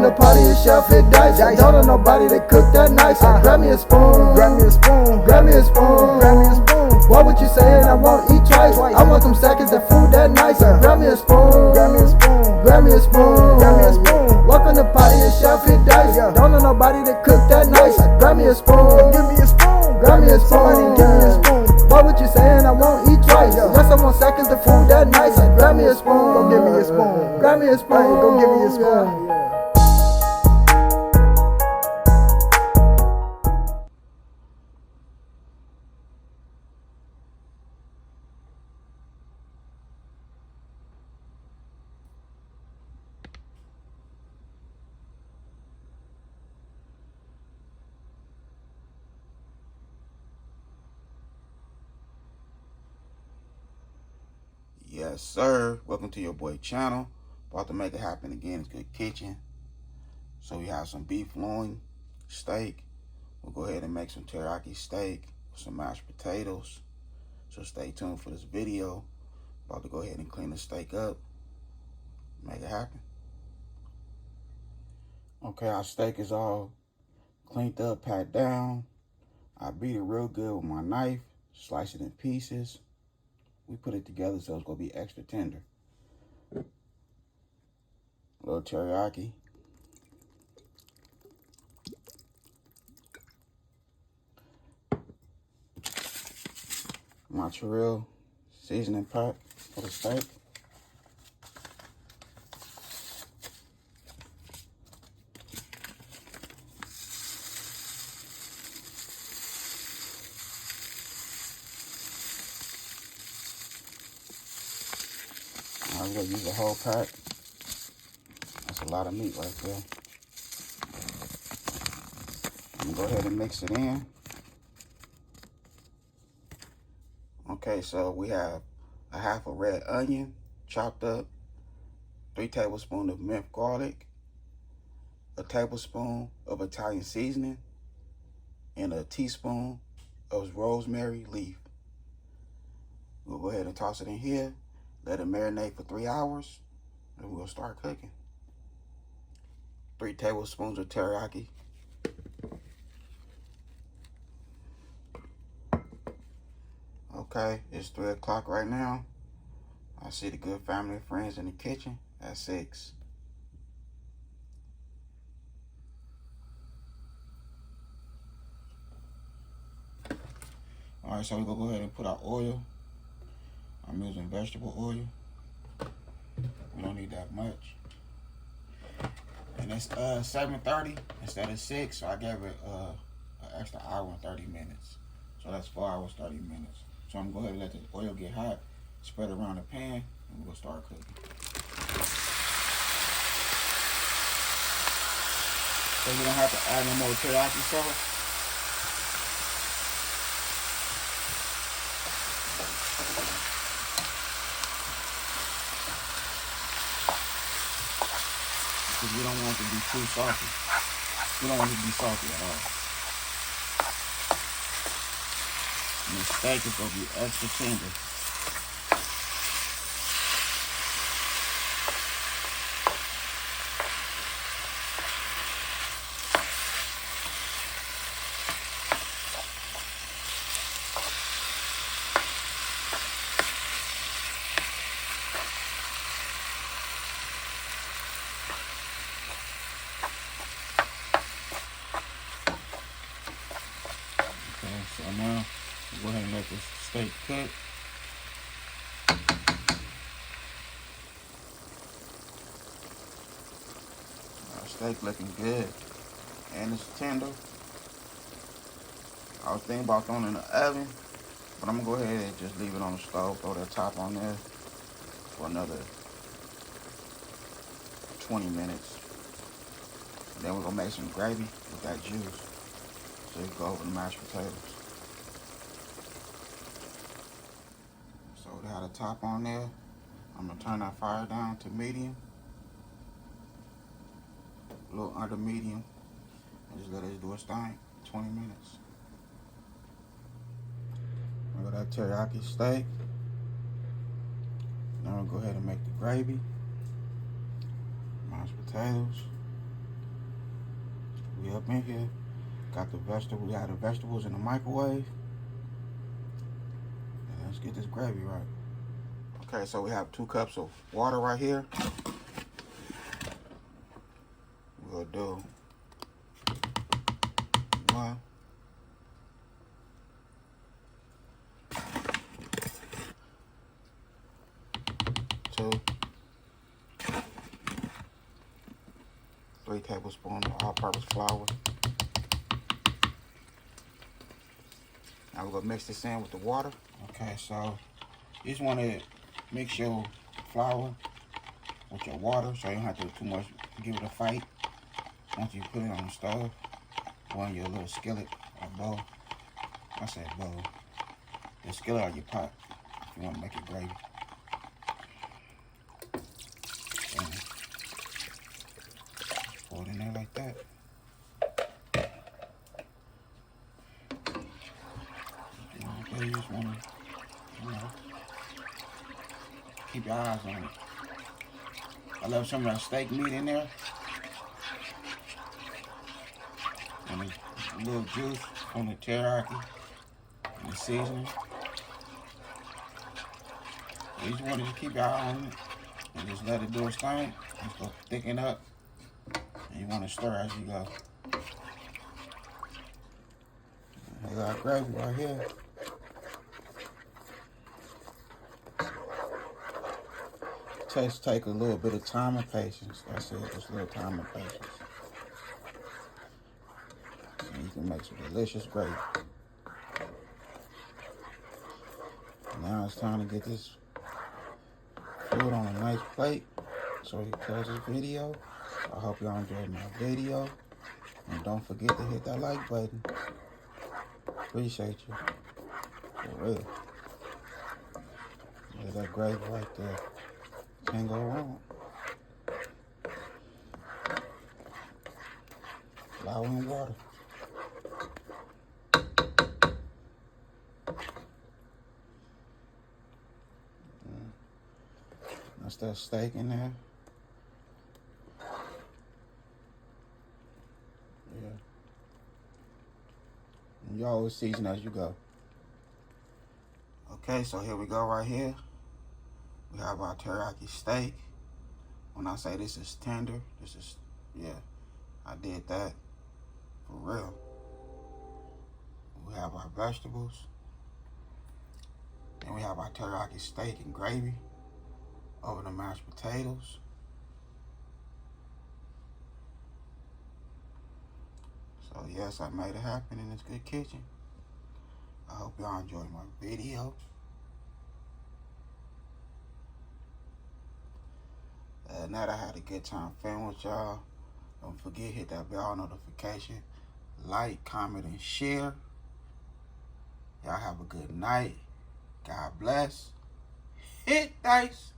in the party and chef hit dice. I don't know nobody that cook that nice. Grab me a spoon, grab me a spoon, grab me a spoon, grab me a spoon. What would you saying? I won't eat twice. I want them seconds, that food that nice. Grab me a spoon, grab me a spoon, grab me a spoon, grab me a spoon. Walk in the party and chef hit dice. Don't know nobody that cook that nice. Grab me a spoon, give me a spoon, grab me a spoon, give me a spoon. What would you saying? I won't eat twice. Yes, I want seconds, the food that nice. Grab me a spoon, go give me a spoon. Grab me a spoon, go give me a spoon. Yes, sir. Welcome to your boy channel. About to make it happen again. It's Good Kitchen. So we have some beef loin steak. We'll go ahead and make some teriyaki steak with some mashed potatoes. So stay tuned for this video. About to go ahead and clean the steak up. Make it happen. Okay, our steak is all cleaned up, pat down. I beat it real good with my knife. Slice it in pieces. We put it together so it's going to be extra tender. A little teriyaki. MONTREAL seasoning pack for the steak. I'm going to use the whole pack. That's a lot of meat right there. I'm going to go ahead and mix it in. Okay, so we have a half a red onion chopped up, 3 tablespoons of minced garlic, a tablespoon of Italian seasoning, and a teaspoon of rosemary leaf. We'll go ahead and toss it in here. Let it marinate for 3 hours, and we'll start cooking. 3 tablespoons of teriyaki. Okay, it's 3 o'clock right now. I see the good family and friends in the kitchen at 6. All right, so we're gonna go ahead and put our oil. I'm using vegetable oil. We don't need that much. And it's 7:30 instead of 6, so I gave it an extra hour and 30 minutes. So that's 4 hours, 30 minutes. So I'm gonna go ahead and let the oil get hot, spread it around the pan, and we're gonna start cooking. So you don't have to add no more teriyaki sauce. Because we don't want it to be too salty. We don't want it to be salty at all. And the steak is going to be extra tender. So now, we'll go ahead and let this steak cook. Our steak looking good. And it's tender. I was thinking about throwing it in the oven, but I'm going to go ahead and just leave it on the stove, throw that top on there for another 20 minutes. And then we're going to make some gravy with that juice. So you go over the mashed potatoes. So we have the top on there. I'm gonna turn that fire down to medium. A little under medium. And just let it do its thing. 20 minutes. Look at that teriyaki steak. Now we'll go ahead and make the gravy. Mashed potatoes. We up in here. Got the vegetables. We got the vegetables in the microwave. And let's get this gravy right. Okay, so we have 2 cups of water right here. We'll do 1. 2. 3 tablespoons of all-purpose flour. Now we're gonna mix this in with the water. Okay, so you just want to mix your flour with your water so you don't have to do too much, give it a fight. Once you put it on the stove, or in your little skillet or bowl. I said bowl. Your skillet or your pot if you want to make it gravy. Pour it in there like that. You just want to, keep your eyes on it. I love some of that steak meat in there. And a little juice from the teriyaki and the seasoning. You just want to keep your eye on it and just let it do its thing. It's going to thicken up. And you want to stir as you go. I got gravy right here. Tastes take a little bit of time and patience. That's it, just a little time and patience. And you can make some delicious gravy. Now it's time to get this food on a nice plate so we can close this video. I hope y'all enjoyed my video. And don't forget to hit that like button. Appreciate you. For real. There's that gravy right there. Can't go wrong. Flour and water. That's that steak in there. Yeah. And you always season as you go. Okay, so here we go right here. We have our teriyaki steak. When I say this is tender, this is, yeah, I did that for real. We have our vegetables. Then we have our teriyaki steak and gravy over the mashed potatoes. So yes, I made it happen in this good kitchen. I hope y'all enjoyed my video. Now that I had a good time filming with y'all, don't forget, hit that bell notification, like, comment, and share. Y'all have a good night. God bless. Hit dice.